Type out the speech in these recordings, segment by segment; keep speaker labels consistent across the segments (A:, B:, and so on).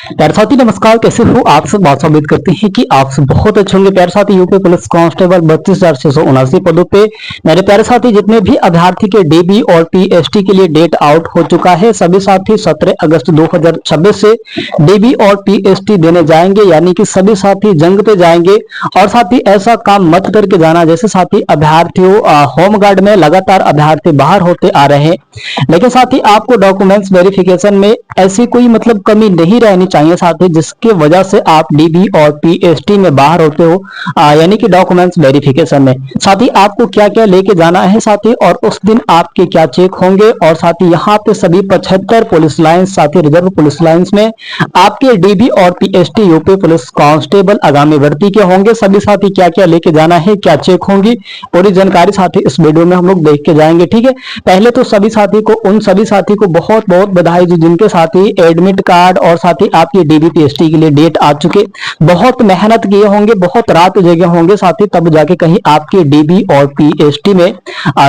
A: प्यारे साथी नमस्कार, कैसे हो आप सब। बहुत उम्मीद करते हैं कि आप सब बहुत अच्छे होंगे। प्यारे साथी यूपी पुलिस कांस्टेबल 32,679 पदों पे मेरे प्यारे साथी जितने भी अभ्यर्थी के डीबी और पीएसटी के लिए डेट आउट हो चुका है, सभी साथी 17 अगस्त 2026 से डीबी और पीएसटी देने जाएंगे, यानी कि सभी साथी जंग पे जाएंगे। और साथी ऐसा काम मत करके जाना जैसे साथी अभ्यर्थियों होमगार्ड में लगातार अभ्यर्थी बाहर होते आ रहे हैं, लेकिन साथी आपको डॉक्यूमेंट्स वेरिफिकेशन में ऐसी कोई मतलब कमी नहीं रहनी चाहिए साथी जिसकी वजह से आप डीबी और पीएसटी में बाहर होते हो, यानी कि डॉक्यूमेंट्स वेरिफिकेशन में। साथी आपको क्या क्या लेके जाना है साथी, और उस दिन आपके क्या चेक होंगे। और साथी यहाँ पे सभी 75 पुलिस लाइन्स साथी रिजर्व पुलिस लाइन्स में आपके डीबी और पीएसटी यूपी पुलिस कांस्टेबल आगामी भर्ती के होंगे। सभी साथी क्या क्या लेके जाना है, क्या चेक होंगी, पूरी जानकारी साथी इस वीडियो में हम लोग देख के जाएंगे। ठीक है, पहले तो सभी साथी को उन सभी साथी को बहुत बहुत बधाई जी जिनके साथी एडमिट कार्ड और साथी आपकी डीबी पीएसटी के लिए डेट आ चुके। बहुत मेहनत किए होंगे, बहुत रात जगे होंगे साथी, तब जाके कहीं आपके डीबी और पीएसटी में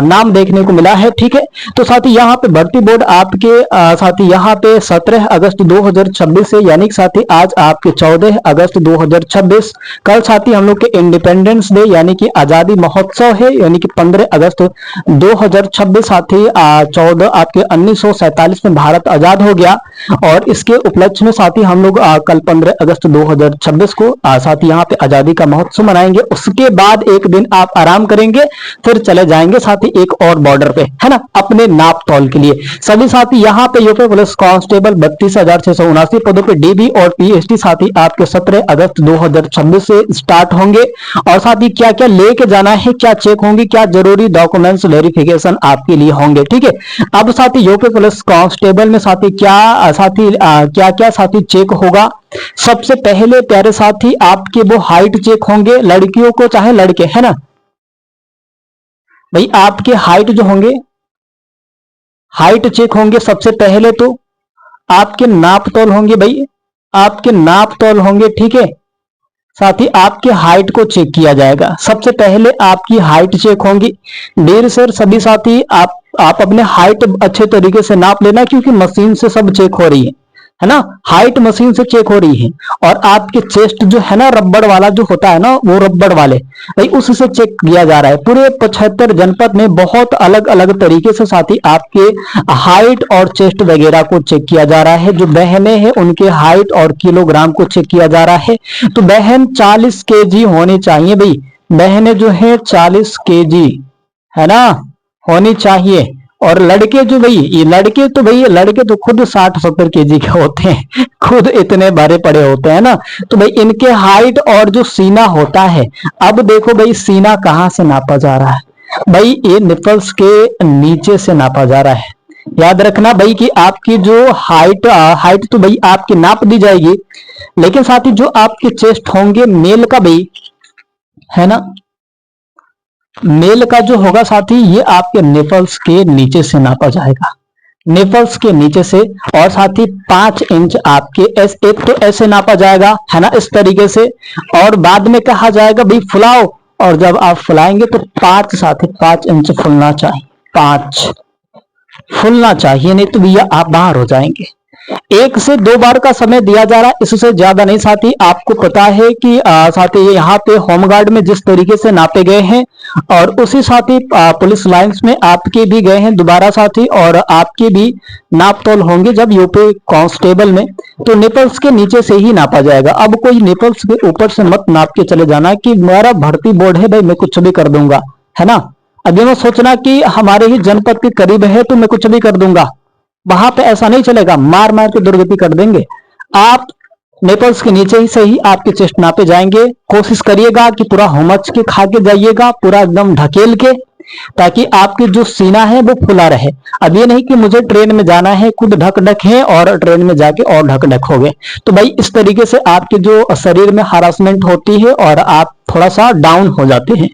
A: नाम देखने को मिला है। ठीक है, तो साथी यहाँ पे भर्ती बोर्ड आपके साथी यहाँ पे 17 अगस्त 2026 से, यानी साथी आज आपके 14 अगस्त 2026, कल साथी हम लोग के इंडिपेंडेंस डे यानी कि आजादी महोत्सव है, यानी कि 15 अगस्त 2026 साथी 14 आपके 1947 में भारत आजाद हो गया। और इसके उपलक्ष्य में साथी हम लोग कल 15 अगस्त 2026 को साथी यहाँ पे आजादी का महोत्सव मनाएंगे। उसके बाद एक दिन आप आराम करेंगे, फिर चले जाएंगे साथी एक और बॉर्डर पे, है ना, अपने नाप तौल के लिए। सभी साथी यहाँ पे यूपी पुलिस कांस्टेबल 32,679 पदों पे डीबी और पीएसटी साथी आपके 17 अगस्त 2026 से स्टार्ट होंगे। और साथी क्या क्या लेके जाना है, क्या चेक होंगे, क्या जरूरी डॉक्यूमेंट्स वेरिफिकेशन आपके लिए होंगे। ठीक है, अब साथी यूपी पुलिस कांस्टेबल में साथी क्या क्या साथी चेक होगा। सबसे पहले प्यारे साथी आपके वो हाइट चेक होंगे, लड़कियों को चाहे लड़के, है ना भाई, आपके हाइट जो होंगे, हाइट चेक होंगे। सबसे पहले तो आपके नाप तौल होंगे भाई, आपके नाप तौल होंगे। ठीक है, साथ ही आपके हाइट को चेक किया जाएगा। सबसे पहले आपकी हाइट चेक होंगी। डियर सर, सभी साथी आप अपने हाइट अच्छे तरीके से नाप लेना, क्योंकि मशीन से सब चेक हो रही है ना, हाइट मशीन से चेक हो रही है। और आपके चेस्ट जो है ना, रबड़ वाला जो होता है ना, वो रबड़ वाले भाई उससे चेक किया जा रहा है। पूरे 75 जनपद में बहुत अलग अलग तरीके से साथी आपके हाइट और चेस्ट वगैरह को चेक किया जा रहा है। जो बहनें हैं उनके हाइट और किलोग्राम को चेक किया जा रहा है। तो बहन 40 केजी होनी चाहिए भाई, बहनें जो है 40 केजी है ना होनी चाहिए। और लड़के जो भाई, ये लड़के तो भाई, लड़के तो खुद 60-70 केजी के होते हैं, खुद इतने भारे पड़े होते हैं ना। तो भाई इनके हाइट और जो सीना होता है, अब देखो भाई सीना कहाँ से नापा जा रहा है भाई, ये निपल्स के नीचे से नापा जा रहा है। याद रखना भाई कि आपकी जो हाइट तो भाई आपकी नाप दी जाएगी, लेकिन साथ ही जो आपके चेस्ट होंगे मेल का भाई, है ना, मेल का जो होगा साथी, ये आपके निपल्स के नीचे से नापा जाएगा, निपल्स के नीचे से। और साथ ही 5 इंच आपके एक तो ऐसे नापा जाएगा, है ना, इस तरीके से। और बाद में कहा जाएगा भाई फुलाओ, और जब आप फुलाएंगे तो 5 इंच फुलना चाहिए, 5 फुलना चाहिए, नहीं तो भैया आप बाहर हो जाएंगे। 1 से 2 बार का समय दिया जा रहा है, इससे ज्यादा नहीं। साथी आपको पता है कि साथी यहाँ पे होमगार्ड में जिस तरीके से नापे गए हैं, और उसी साथी पुलिस लाइंस में आपके भी गए हैं दोबारा साथी, और आपके भी नाप तोल होंगे जब यूपी कांस्टेबल में, तो निपल्स के नीचे से ही नापा जाएगा। अब कोई निपल्स के ऊपर से मत नाप के चले जाना कि मेरा भर्ती बोर्ड है भाई मैं कुछ भी कर दूंगा, है ना। अब ये मत सोचना कि हमारे ही जनपद के करीब है तो मैं कुछ भी कर दूंगा, वहां पे ऐसा नहीं चलेगा, मार मार के दुर्गति कर देंगे। आप नेपल्स के नीचे ही से ही आपके चेस्ट नापे जाएंगे। कोशिश करिएगा कि पूरा होमच के खा के जाइएगा, पूरा एकदम ढकेल के, ताकि आपकी जो सीना है वो खुला रहे। अब ये नहीं कि मुझे ट्रेन में जाना है, खुद ढक ढक है और ट्रेन में जाके और ढक ढक हो गए, तो भाई इस तरीके से आपके जो शरीर में हरासमेंट होती है और आप थोड़ा सा डाउन हो जाते हैं।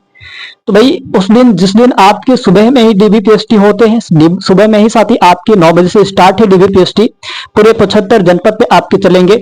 A: तो भाई उस दिन, जिस दिन आपके सुबह में ही डीबीपीएसटी होते हैं, सुबह में ही साथी आपके 9 बजे से स्टार्ट है डीबीपीएसटी, पूरे 75 जनपद पे आपके चलेंगे।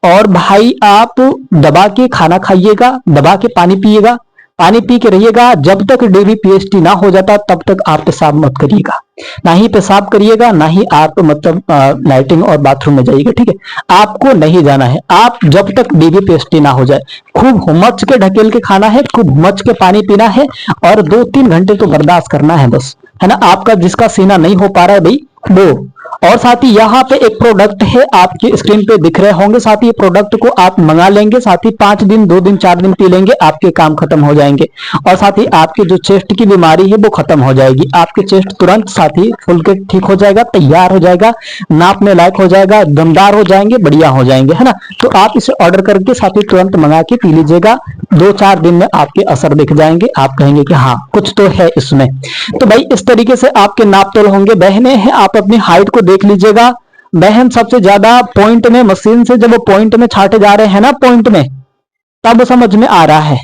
A: और भाई आप दबा के खाना खाइएगा, दबा के पानी पिएगा, पानी पी के रहिएगा। जब तक डीबीपीएसटी ना हो जाता तब तक आप पेशाब मत करिएगा, ना ही पेशाब करिएगा, ना ही आप मतलब लाइटिंग और बाथरूम में जाइएगा, ठीक है। आपको नहीं जाना है, आप जब तक डीबीपीएसटी ना हो जाए। खूब हुमच के ढकेल के खाना है, खूब हुमच के पानी पीना है और 2-3 घंटे तो बर्दाश्त करना है बस, है ना। आपका जिसका सीना नहीं हो पा रहा है भाई वो। और साथ ही यहाँ पे एक प्रोडक्ट है, आपकी स्क्रीन पे दिख रहे होंगे। साथ ही ये प्रोडक्ट को आप मंगा लेंगे, साथ ही 5 दिन 2 दिन 4 दिन पी लेंगे, आपके काम खत्म हो जाएंगे। और साथ ही आपकी जो चेस्ट की बीमारी है वो खत्म हो जाएगी। आपके चेस्ट तुरंत साथ ही फुल के ठीक हो जाएगा, तैयार हो जाएगा, नापने लायक हो जाएगा, दमदार हो जाएंगे, बढ़िया हो जाएंगे, है ना। तो आप इसे ऑर्डर करके साथ ही तुरंत मंगा के पी लीजिएगा। 2-4 दिन में आपके असर दिख जाएंगे, आप कहेंगे कि हाँ कुछ तो है इसमें। तो भाई इस तरीके से आपके नाप तोल होंगे। बहने हैं, आप अपनी हाइट को देख लीजिएगा। बहन सबसे ज्यादा पॉइंट में, मशीन से जब वो पॉइंट में छाटे जा रहे हैं ना, पॉइंट में, तब समझ में आ रहा है,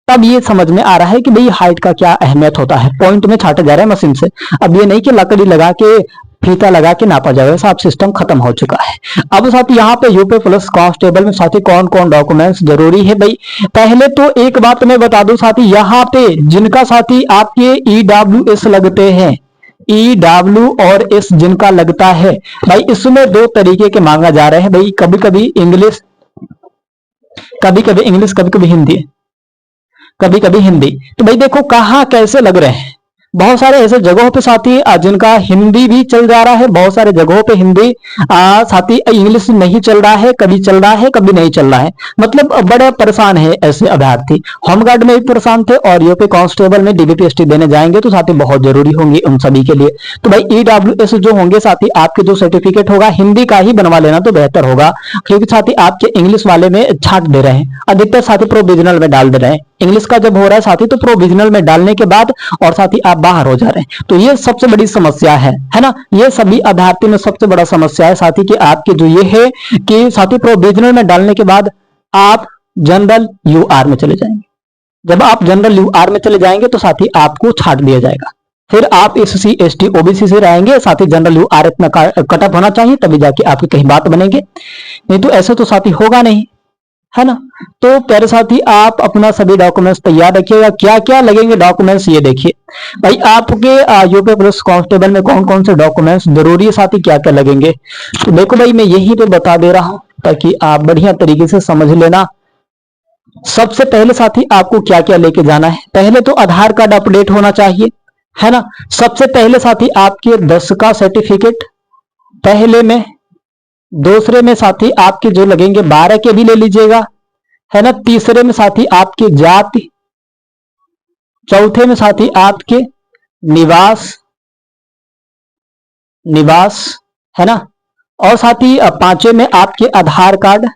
A: तब ये समझ में आ रहा है कि भाई हाइट का क्या अहमियत होता है। पॉइंट में छाटे जा रहे हैं मशीन से, अब ये नहीं कि लकड़ी लगा के फीता लगा के नापा जाएगा, सब सिस्टम खत्म हो चुका है। अब साथ यहाँ पे यूपी प्लस कांस्टेबल में साथी कौन कौन डॉक्यूमेंट्स जरूरी है भाई। पहले तो एक बात मैं बता दूं साथी, यहाँ पे जिनका साथी आपके EWS लगते हैं, EW और S जिनका लगता है भाई, इसमें 2 तरीके के मांगा जा रहे हैं भाई। कभी कभी इंग्लिश, कभी कभी इंग्लिश, कभी कभी हिंदी, कभी कभी हिंदी। तो भाई देखो कहाँ कैसे लग रहे हैं। बहुत सारे ऐसे जगहों पे साथी जिनका हिंदी भी चल जा रहा है, बहुत सारे जगहों पे हिंदी साथी इंग्लिश नहीं चल रहा है, कभी चल रहा है कभी नहीं चल रहा है। मतलब बड़े परेशान है ऐसे अभ्यर्थी। होमगार्ड में भी परेशान थे और यूपी कांस्टेबल में डीबीपीएसटी देने जाएंगे तो साथी बहुत जरूरी होंगे उन सभी के लिए। तो भाई EWS जो होंगे साथी, आपके जो सर्टिफिकेट होगा हिंदी का ही बनवा लेना तो बेहतर होगा, क्योंकि साथी आपके इंग्लिश वाले में छाट दे रहे हैं, अधिकतर साथी प्रोविजनल में डाल दे रहे हैं। इंग्लिश का जब हो रहा है साथी तो प्रोविजनल में डालने के बाद और साथी आप बाहर हो जा रहे हैं। तो ये सबसे बड़ी समस्या है ना। ये सभी अभ्यर्थी में सबसे बड़ा समस्या है साथी कि आपके जो ये है कि साथी प्रोविजनल में डालने के बाद आप जनरल UR में चले जाएंगे। जब आप जनरल UR में चले जाएंगे तो साथी आपको छाट दिया जाएगा। फिर आप SC ST OBC से रहेंगे, साथी जनरल UR इतना कट ऑफ होना चाहिए तभी जाके आपकी कहीं बात बनेंगे, नहीं तो ऐसे तो साथी होगा नहीं, है ना। तो प्यारे साथी आप अपना सभी डॉक्यूमेंट्स तैयार रखिएगा। क्या क्या लगेंगे डॉक्यूमेंट्स ये देखिए भाई, आपके यूपी पुलिस कांस्टेबल में कौन कौन से डॉक्यूमेंट्स जरूरी है साथी, क्या क्या लगेंगे। तो देखो भाई मैं यहीं पे बता दे रहा हूं ताकि आप बढ़िया तरीके से समझ लेना। सबसे पहले साथी आपको क्या क्या लेके जाना है। पहले तो आधार कार्ड अपडेट होना चाहिए, है ना। सबसे पहले साथी आपके 10 का सर्टिफिकेट पहले में, दूसरे में साथी आपके जो लगेंगे 12 के भी ले लीजिएगा, है ना। तीसरे में साथी आपकी जाति, चौथे में साथी आपके निवास, है ना। और साथी 5वें में आपके आधार कार्ड,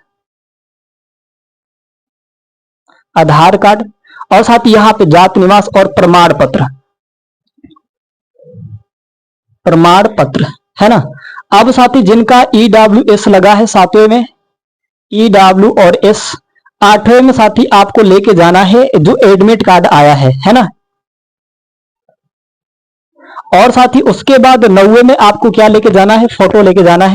A: और साथ ही यहां पे जात निवास और प्रमाण पत्र, है ना। अब साथी जिनका EWS लगा है 7वें में, EW और S, 8वें में साथी आपको लेके जाना है जो एडमिट कार्ड आया है ना। और साथी उसके बाद 9वें में आपको क्या लेके जाना है, फोटो लेके जाना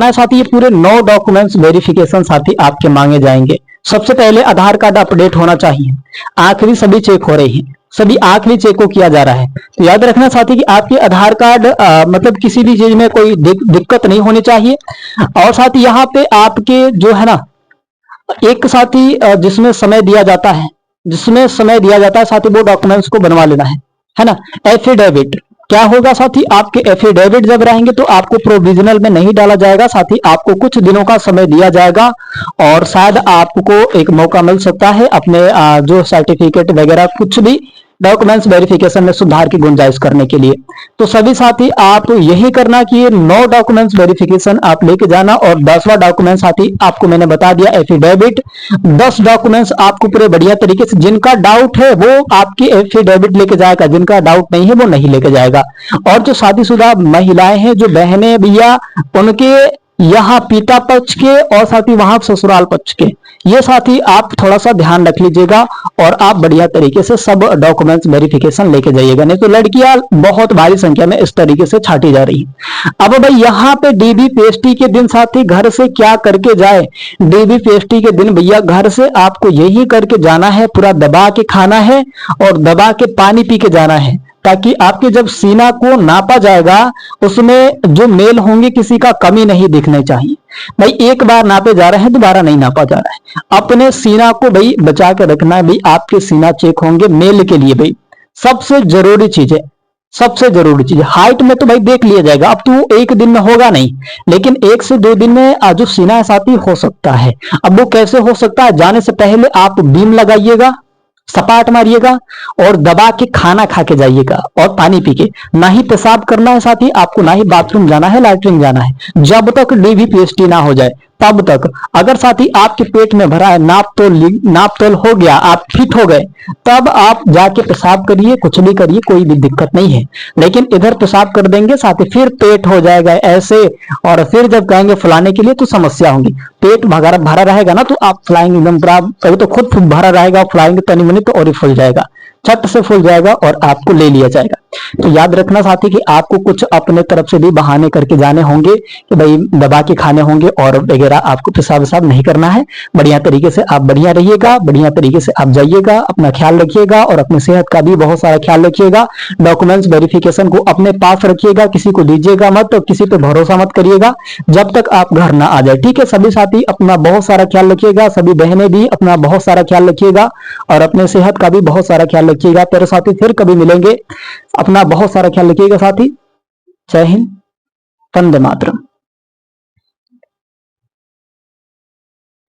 A: है, साथी ये पूरे 9 डॉक्यूमेंट्स वेरिफिकेशन साथी आपके मांगे जाएंगे। सबसे पहले आधार कार्ड अपडेट होना चाहिए, आखिरी सभी चेक हो रही है, सभी आखिरी चेक को किया जा रहा है। तो याद रखना साथी कि आपके आधार कार्ड मतलब किसी भी चीज में कोई दिक्कत नहीं होनी चाहिए। और साथी यहाँ पे आपके जो है ना एक साथी जिसमें समय दिया जाता है, साथी वो डॉक्यूमेंट्स को बनवा लेना है ना। एफिडेविट क्या होगा साथी, आपके एफिडेविट जब रहेंगे तो आपको प्रोविजनल में नहीं डाला जाएगा, साथी आपको कुछ दिनों का समय दिया जाएगा और शायद आपको एक मौका मिल सकता है अपने जो सर्टिफिकेट वगैरह कुछ भी डॉक्यूमेंट्स वेरिफिकेशन में सुधार की गुंजाइश करने के लिए। तो सभी साथी आप यही करना कि 9 डॉक्यूमेंट्स वेरिफिकेशन आप लेके जाना। और 10वां डॉक्यूमेंट साथी आपको मैंने बता दिया एफिडेविट। 10 डॉक्यूमेंट्स आपको पूरे बढ़िया तरीके से, जिनका डाउट है वो आपकी एफिडेविट लेके जाएगा, जिनका डाउट नहीं है वो नहीं लेके जाएगा। और जो शादीशुदा महिलाएं हैं, जो बहनें भैया, उनके यहाँ पिता पक्ष के और साथ ही वहां ससुराल पक्ष के, ये साथी आप थोड़ा सा ध्यान रख लीजिएगा और आप बढ़िया तरीके से सब डॉक्यूमेंट्स वेरिफिकेशन लेके जाइएगा, नहीं तो लड़कियां बहुत भारी संख्या में इस तरीके से छाटी जा रही है। अब भाई यहाँ पे डीबी पीएसटी के दिन साथी घर से क्या करके जाए, डीबी पीएसटी के दिन भैया घर से आपको यही करके जाना है, पूरा दबा के खाना है और दबा के पानी पी के जाना है, ताकि आपके जब सीना को नापा जाएगा उसमें जो मेल होंगे किसी का कमी नहीं दिखनी चाहिए। भाई एक बार नापे जा रहे हैं, दोबारा नहीं नापा जा रहा है। अपने सीना को भाई बचा के रखना है। भाई आपके सीना चेक होंगे मेल के लिए, भाई सबसे जरूरी चीज है, सबसे जरूरी चीज है। हाइट में तो भाई देख लिया जाएगा, अब तो एक दिन में होगा नहीं, लेकिन 1 से 2 दिन में जो सीना है साथी हो सकता है। अब वो कैसे हो सकता है, जाने से पहले आप बीम लगाइएगा, सपाट मारिएगा और दबा के खाना खा के जाइएगा और पानी पी के, ना ही पेशाब करना है साथी आपको, ना ही बाथरूम जाना है, लैट्रिन जाना है। जब तक डीबी पीएसटी ना हो जाए तब तक। अगर साथी आपके पेट में भरा है, नाप तोल हो गया, आप फिट हो गए, तब आप जाके पेशाब करिए, कुछ भी करिए, कोई भी दिक्कत नहीं है। लेकिन इधर पेशाब कर देंगे साथी फिर पेट हो जाएगा ऐसे, और फिर जब कहेंगे फुलाने के लिए तो समस्या होगी। पेट भरा रहेगा ना तो आप फुलाएंगे एकदम, कभी तो खुद भरा रहेगा, फुलाएंगे तनी मनी तो और ही फूल जाएगा, छट से फूल जाएगा और आपको ले लिया जाएगा। तो याद रखना साथी कि आपको कुछ अपने तरफ से भी बहाने करके जाने होंगे कि भाई दबा के खाने होंगे और वगैरह, आपको पेशाब वेशाब नहीं करना है। बढ़िया तरीके से आप बढ़िया रहिएगा, बढ़िया तरीके से आप जाइएगा, अपना ख्याल रखिएगा और अपनी सेहत का भी बहुत सारा ख्याल रखिएगा। डॉक्यूमेंट्स वेरिफिकेशन को अपने पास रखिएगा, किसी को दीजिएगा मत, तो किसी पे भरोसा मत करिएगा जब तक आप घर ना आ जाए। ठीक है सभी साथी, अपना बहुत सारा ख्याल रखिएगा, सभी बहनें भी अपना बहुत सारा ख्याल रखिएगा और अपने सेहत का भी बहुत सारा ख्याल रखिएगा। तेरे साथी फिर कभी मिलेंगे, अपना बहुत सारा ख्याल रखिएगा साथी। जय हिंद, वंदे मातरम।